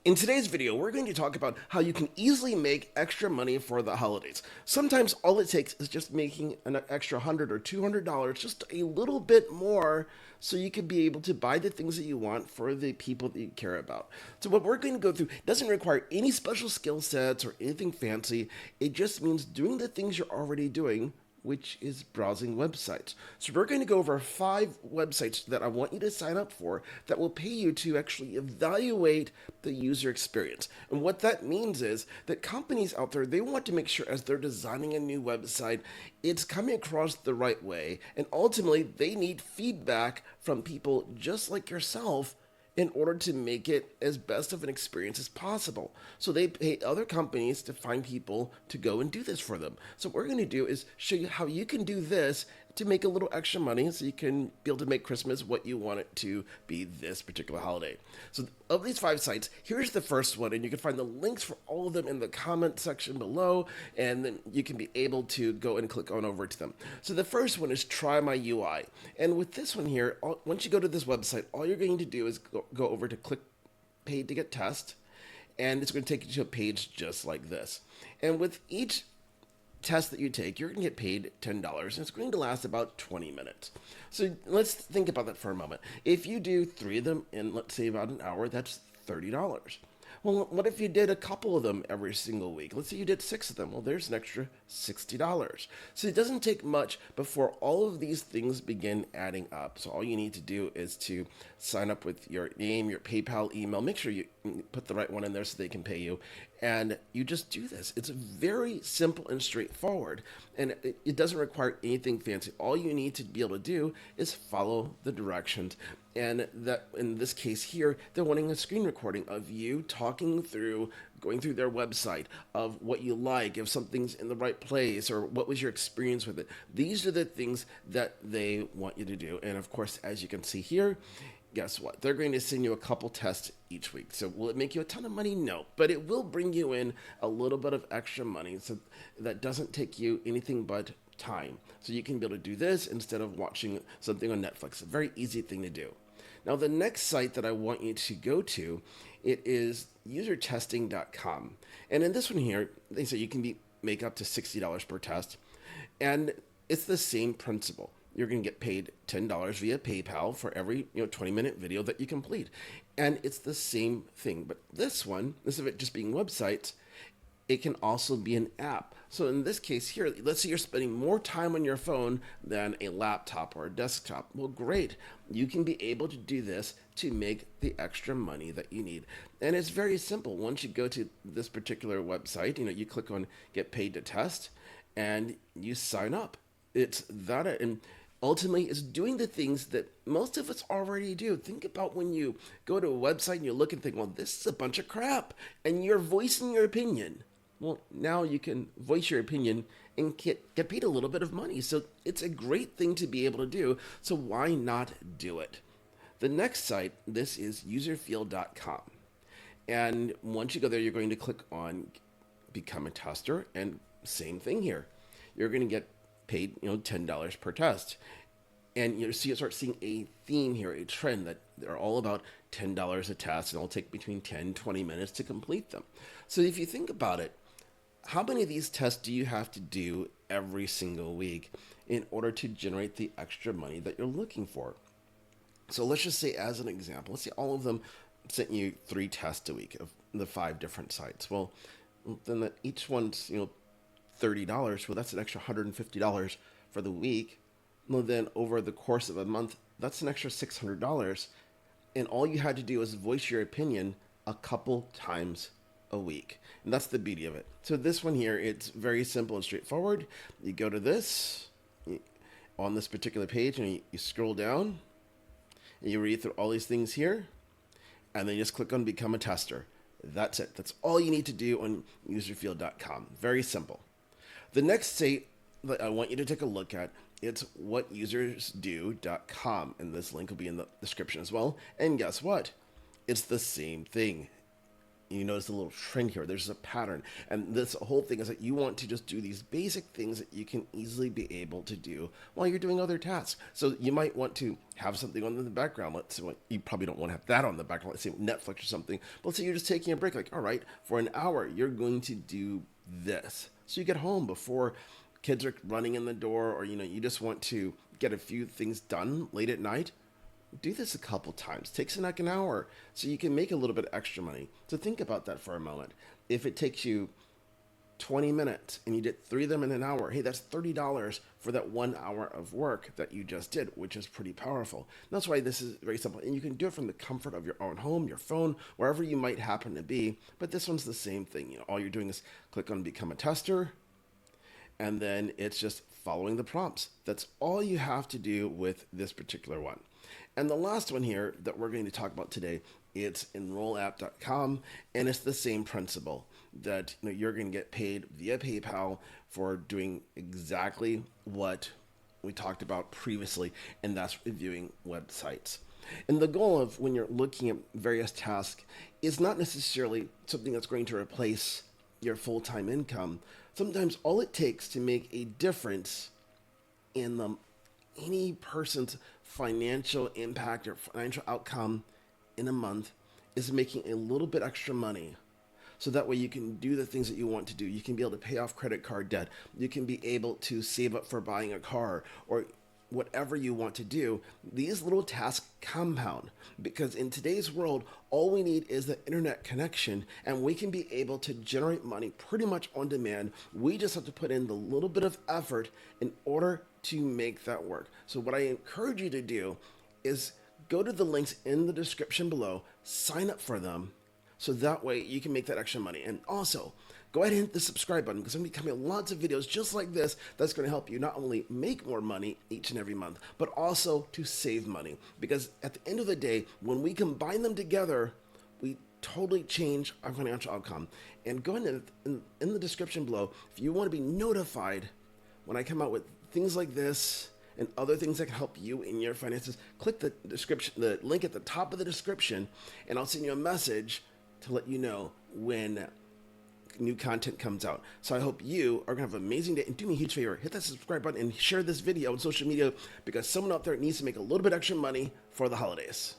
In today's video, we're going to talk about how you can easily make extra money for the holidays. Sometimes all it takes is just making an extra $100 or $200, just a little bit more, so you can be able to buy the things that you want for the people that you care about. So what we're going to go through doesn't require any special skill sets or anything fancy. It just means doing the things you're already doing, which is browsing websites. So we're going to go over 5 websites that I want you to sign up for that will pay you to actually evaluate the user experience. And what that means is that companies out there, they want to make sure as they're designing a new website, it's coming across the right way. And ultimately, they need feedback from people just like yourself in order to make it as best of an experience as possible. So they pay other companies to find people to go and do this for them. So what we're going to do is show you how you can do this to make a little extra money so you can be able to make Christmas what you want it to be this particular holiday. So of these 5 sites, here's the first one, and you can find the links for all of them in the comment section below, and then you can be able to go and click on over to them. So the first one is Try My UI. And with this one here, once you go to this website, all you're going to do is go over to click Paid to Get Test, and it's going to take you to a page just like this. And with each test that you take, you're going to get paid $10, and it's going to last about 20 minutes. So let's think about that for a moment. If you do 3 of them in, let's say, about an hour, that's $30. Well, what if you did a couple of them every single week? Let's say you did 6 of them. Well, there's an extra $60. So it doesn't take much before all of these things begin adding up. So all you need to do is to sign up with your name, your PayPal email. Make sure you put the right one in there so they can pay you. And you just do this. It's very simple and straightforward. And it doesn't require anything fancy. All you need to be able to do is follow the directions. And that in this case here, they're wanting a screen recording of you talking through, going through their website, of what you like, if something's in the right place, or what was your experience with it. These are the things that they want you to do. And of course, as you can see here, guess what? They're going to send you a couple tests each week. So will it make you a ton of money? No, but it will bring you in a little bit of extra money. So that doesn't take you anything but time. So you can be able to do this instead of watching something on Netflix. A very easy thing to do. Now, the next site that I want you to go to, it is usertesting.com. And in this one here, they say you can make up to $60 per test. And it's the same principle. You're going to get paid $10 via PayPal for every 20-minute video that you complete. And it's the same thing. But this one, instead of it just being websites, it can also be an app. So in this case here, let's say you're spending more time on your phone than a laptop or a desktop. Well, great. You can be able to do this to make the extra money that you need. And it's very simple. Once you go to this particular website, you click on Get Paid to Test, and you sign up. It's that, and ultimately it's doing the things that most of us already do. Think about when you go to a website and you look and think, well, this is a bunch of crap, and you're voicing your opinion. Well, now you can voice your opinion and get paid a little bit of money. So it's a great thing to be able to do. So why not do it? The next site, this is userfield.com. And once you go there, you're going to click on Become a Tester. And same thing here. You're going to get paid $10 per test. And you start seeing a theme here, a trend that they're all about $10 a test, and it'll take between 10 and 20 minutes to complete them. So if you think about it, how many of these tests do you have to do every single week in order to generate the extra money that you're looking for? So let's just say, as an example, let's say all of them sent you 3 tests a week of the 5 different sites. Well, then each one's $30. Well, that's an extra $150 for the week. Well, then over the course of a month, that's an extra $600. And all you had to do was voice your opinion a couple times a week. And that's the beauty of it. So this one here, it's very simple and straightforward. You go to this, on this particular page, and you scroll down, and you read through all these things here, and then you just click on Become a Tester. That's it. That's all you need to do on userfield.com. Very simple. The next site that I want you to take a look at, it's whatusersdo.com, and this link will be in the description as well. And guess what? It's the same thing. You notice a little trend here. There's a pattern. And this whole thing is that you want to just do these basic things that you can easily be able to do while you're doing other tasks. So you might want to have something on in the background. Let's say, well, you probably don't want to have that on the background. Let's say Netflix or something. But let's say you're just taking a break. Like, all right, for an hour, you're going to do this. So you get home before kids are running in the door, or, you just want to get a few things done late at night. Do this a couple times. Takes like an hour, so you can make a little bit of extra money. So think about that for a moment. If it takes you 20 minutes and you did 3 of them in an hour, hey, that's $30 for that 1 hour of work that you just did, which is pretty powerful. And that's why this is very simple. And you can do it from the comfort of your own home, your phone, wherever you might happen to be. But this one's the same thing. All you're doing is click on Become a Tester, and then it's just following the prompts. That's all you have to do with this particular one. And the last one here that we're going to talk about today, it's enrollapp.com, and it's the same principle that you're going to get paid via PayPal for doing exactly what we talked about previously, and that's reviewing websites. And the goal of when you're looking at various tasks is not necessarily something that's going to replace your full-time income. Sometimes all it takes to make a difference in any person's financial impact or financial outcome in a month is making a little bit extra money. So that way you can do the things that you want to do. You can be able to pay off credit card debt. You can be able to save up for buying a car or whatever you want to do. These little tasks compound because in today's world, all we need is the internet connection and we can be able to generate money pretty much on demand. We just have to put in the little bit of effort in order to make that work. So what I encourage you to do is go to the links in the description below, sign up for them, so that way you can make that extra money. And also, go ahead and hit the subscribe button because I'm going to be coming lots of videos just like this that's going to help you not only make more money each and every month, but also to save money. Because at the end of the day, when we combine them together, we totally change our financial outcome. And go ahead and in the description below, if you want to be notified when I come out with things like this and other things that can help you in your finances, click the link at the top of the description, and I'll send you a message to let you know when new content comes out. So I hope you are going to have an amazing day. And do me a huge favor, hit that subscribe button and share this video on social media because someone out there needs to make a little bit extra money for the holidays.